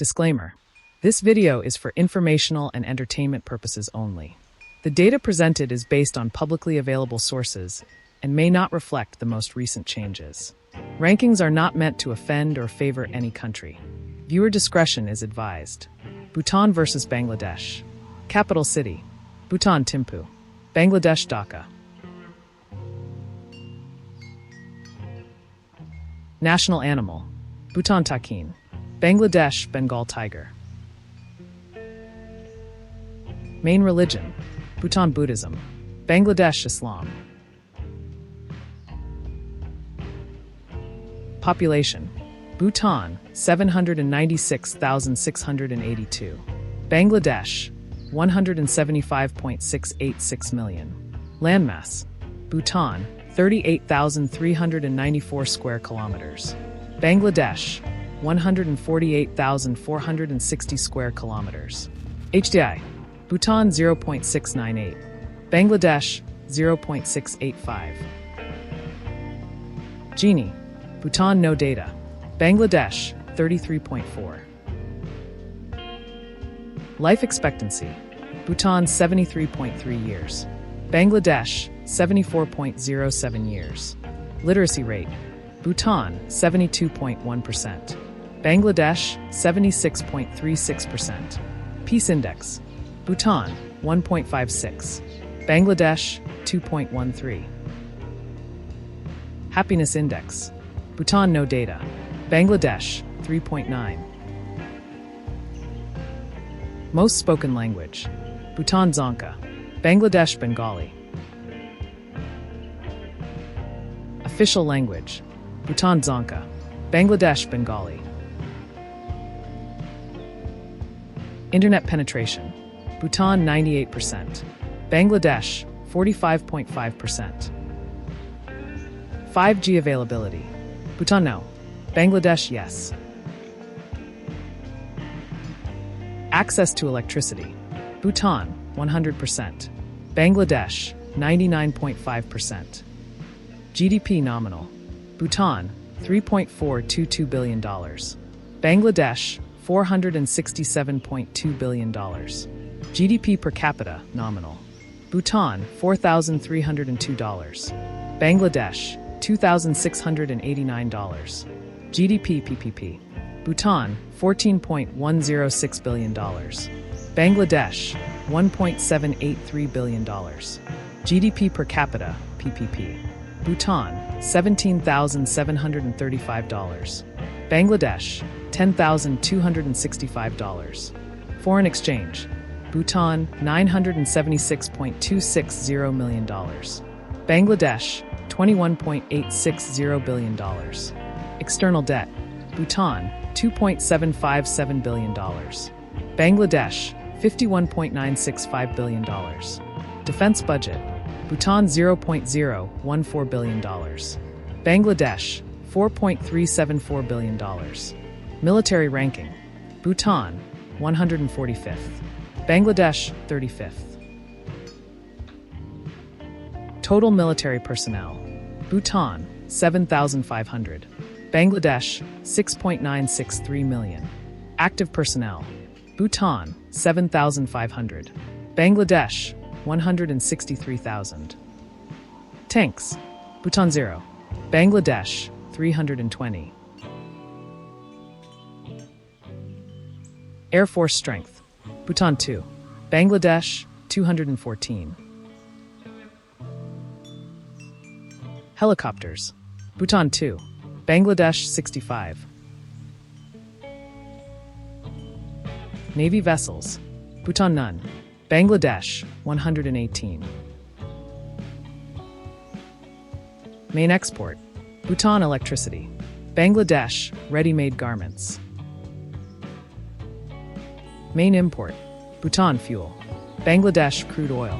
Disclaimer. This video is for informational and entertainment purposes only. The data presented is based on publicly available sources and may not reflect the most recent changes. Rankings are not meant to offend or favor any country. Viewer discretion is advised. Bhutan versus Bangladesh. Capital city: Bhutan Thimphu. Bangladesh Dhaka. National animal: Bhutan takin. Bangladesh Bengal tiger. Main religion: Bhutan Buddhism. Bangladesh Islam. Population: Bhutan 796,682. Bangladesh 175.686 million. Landmass: Bhutan 38,394 square kilometers. Bangladesh 148,460 square kilometers. HDI: Bhutan 0.698. Bangladesh 0.685. Gini: Bhutan no data. Bangladesh 33.4. Life expectancy: Bhutan 73.3 years. Bangladesh 74.07 years. Literacy rate: Bhutan 72.1%. Bangladesh 76.36%. Peace index: Bhutan 1.56. Bangladesh 2.13. Happiness index: Bhutan no data. Bangladesh 3.9. Most spoken language: Bhutan Dzongkha. Bangladesh Bengali. Official language: Bhutan Dzongkha. Bangladesh Bengali. Internet penetration: Bhutan 98%. Bangladesh 45.5%. 5G availability: Bhutan no. Bangladesh yes. Access to electricity: Bhutan 100%. Bangladesh 99.5%. GDP nominal: Bhutan $3.422 billion. Bangladesh $467.2 billion. GDP per capita nominal: Bhutan $4,302. Bangladesh $2,689. GDP PPP: Bhutan $14.106 billion. Bangladesh $1.783 billion. GDP per capita PPP: Bhutan $17,735. Bangladesh $10,265. Foreign exchange: Bhutan $976.260 million. Bangladesh $21.860 billion. External debt: Bhutan $2.757 billion. Bangladesh $51.965 billion. Defense budget: Bhutan $0.014 billion. Bangladesh $4.374 billion. Military ranking: Bhutan 145th. Bangladesh 35th. Total military personnel: Bhutan 7,500. Bangladesh 6.963 million. Active personnel: Bhutan 7,500. Bangladesh 163,000. Tanks: Bhutan 0. Bangladesh 320. Air Force strength: Bhutan 2. Bangladesh 214. Helicopters: Bhutan 2. Bangladesh 65. Navy vessels: Bhutan none. Bangladesh 118. Main export: Bhutan electricity. Bangladesh ready-made garments. Main import: Bhutan fuel. Bangladesh crude oil.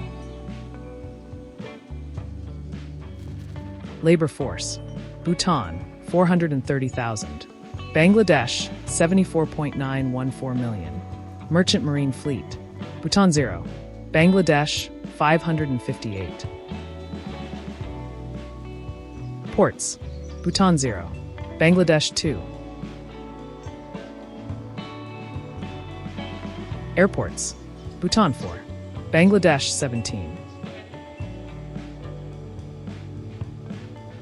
Labor force: Bhutan 430,000. Bangladesh 74.914 million. Merchant marine fleet: Bhutan 0. Bangladesh 558. Ports: Bhutan 0. Bangladesh 2. Airports: Bhutan 4, Bangladesh 17.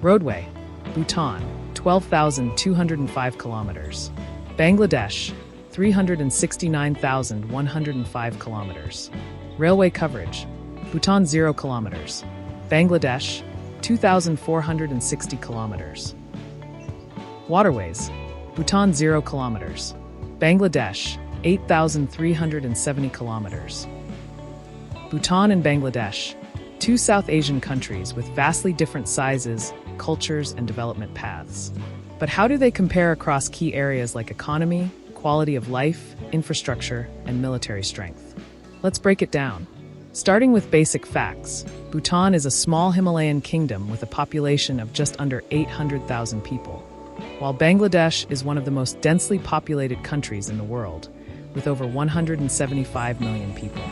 Roadway: Bhutan 12,205 kilometers, Bangladesh 369,105 kilometers. Railway coverage: Bhutan 0 kilometers, Bangladesh 2,460 kilometers. Waterways: Bhutan 0 kilometers, Bangladesh 8,370 kilometers. Bhutan and Bangladesh, two South Asian countries with vastly different sizes, cultures, and development paths. But how do they compare across key areas like economy, quality of life, infrastructure, and military strength? Let's break it down. Starting with basic facts, Bhutan is a small Himalayan kingdom with a population of just under 800,000 people, while Bangladesh is one of the most densely populated countries in the world, with over 175 million people.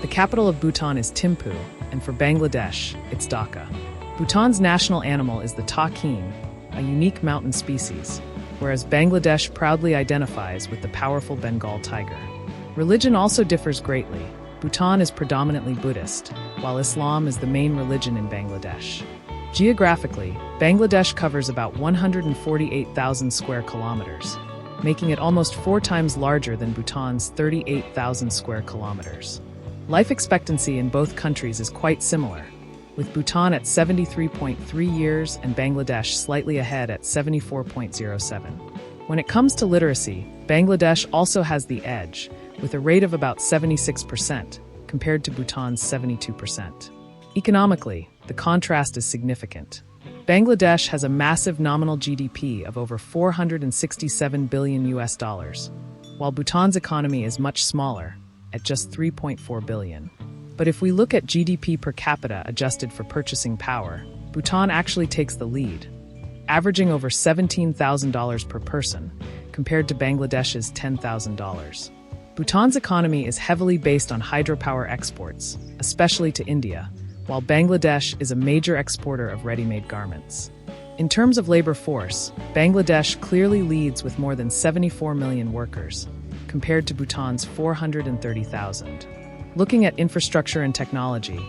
The capital of Bhutan is Thimphu, and for Bangladesh, it's Dhaka. Bhutan's national animal is the takin, a unique mountain species, whereas Bangladesh proudly identifies with the powerful Bengal tiger. Religion also differs greatly. Bhutan is predominantly Buddhist, while Islam is the main religion in Bangladesh. Geographically, Bangladesh covers about 148,000 square kilometers, making it almost 4 times larger than Bhutan's 38,000 square kilometers. Life expectancy in both countries is quite similar, with Bhutan at 73.3 years and Bangladesh slightly ahead at 74.07. When it comes to literacy, Bangladesh also has the edge, with a rate of about 76%, compared to Bhutan's 72%. Economically, the contrast is significant. Bangladesh has a massive nominal GDP of over 467 billion US dollars, while Bhutan's economy is much smaller, at just 3.4 billion. But if we look at GDP per capita adjusted for purchasing power, Bhutan actually takes the lead, averaging over $17,000 per person, compared to Bangladesh's $10,000. Bhutan's economy is heavily based on hydropower exports, especially to India, while Bangladesh is a major exporter of ready-made garments. In terms of labor force, Bangladesh clearly leads with more than 74 million workers, compared to Bhutan's 430,000. Looking at infrastructure and technology,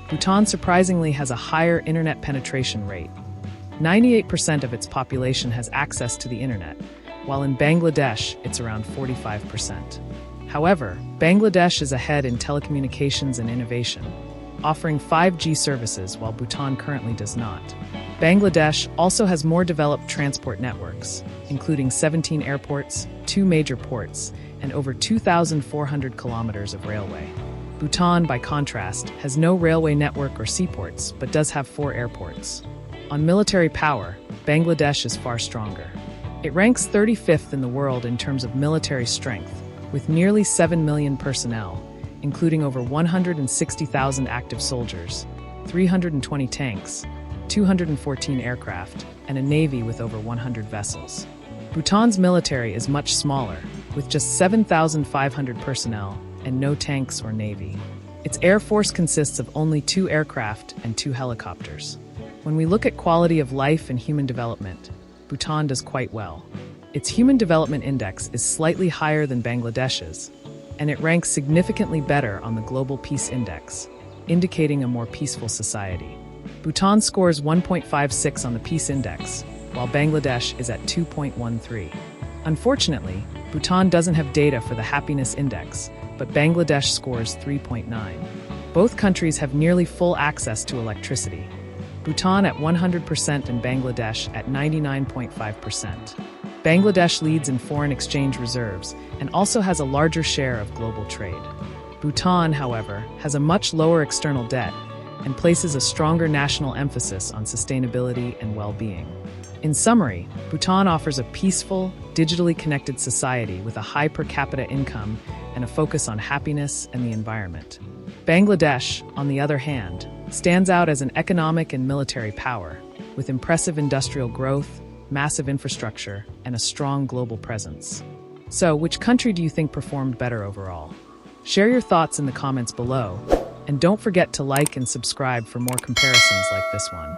Bhutan surprisingly has a higher internet penetration rate. 98% of its population has access to the internet, while in Bangladesh it's around 45%. However, Bangladesh is ahead in telecommunications and innovation, offering 5G services while Bhutan currently does not. Bangladesh also has more developed transport networks, including 17 airports, 2 major ports, and over 2,400 kilometers of railway. Bhutan, by contrast, has no railway network or seaports, but does have 4 airports. On military power, Bangladesh is far stronger. It ranks 35th in the world in terms of military strength, with nearly 7 million personnel, including over 160,000 active soldiers, 320 tanks, 214 aircraft, and a navy with over 100 vessels. Bhutan's military is much smaller, with just 7,500 personnel and no tanks or navy. Its air force consists of only 2 aircraft and 2 helicopters. When we look at quality of life and human development, Bhutan does quite well. Its Human Development Index is slightly higher than Bangladesh's, and it ranks significantly better on the Global Peace Index, indicating a more peaceful society. Bhutan scores 1.56 on the Peace Index, while Bangladesh is at 2.13. Unfortunately, Bhutan doesn't have data for the Happiness Index, but Bangladesh scores 3.9. Both countries have nearly full access to electricity, Bhutan at 100% and Bangladesh at 99.5%. Bangladesh leads in foreign exchange reserves and also has a larger share of global trade. Bhutan, however, has a much lower external debt and places a stronger national emphasis on sustainability and well-being. In summary, Bhutan offers a peaceful, digitally connected society with a high per capita income and a focus on happiness and the environment. Bangladesh, on the other hand, stands out as an economic and military power, with impressive industrial growth, massive infrastructure, and a strong global presence. So, which country do you think performed better overall? Share your thoughts in the comments below, and don't forget to like and subscribe for more comparisons like this one.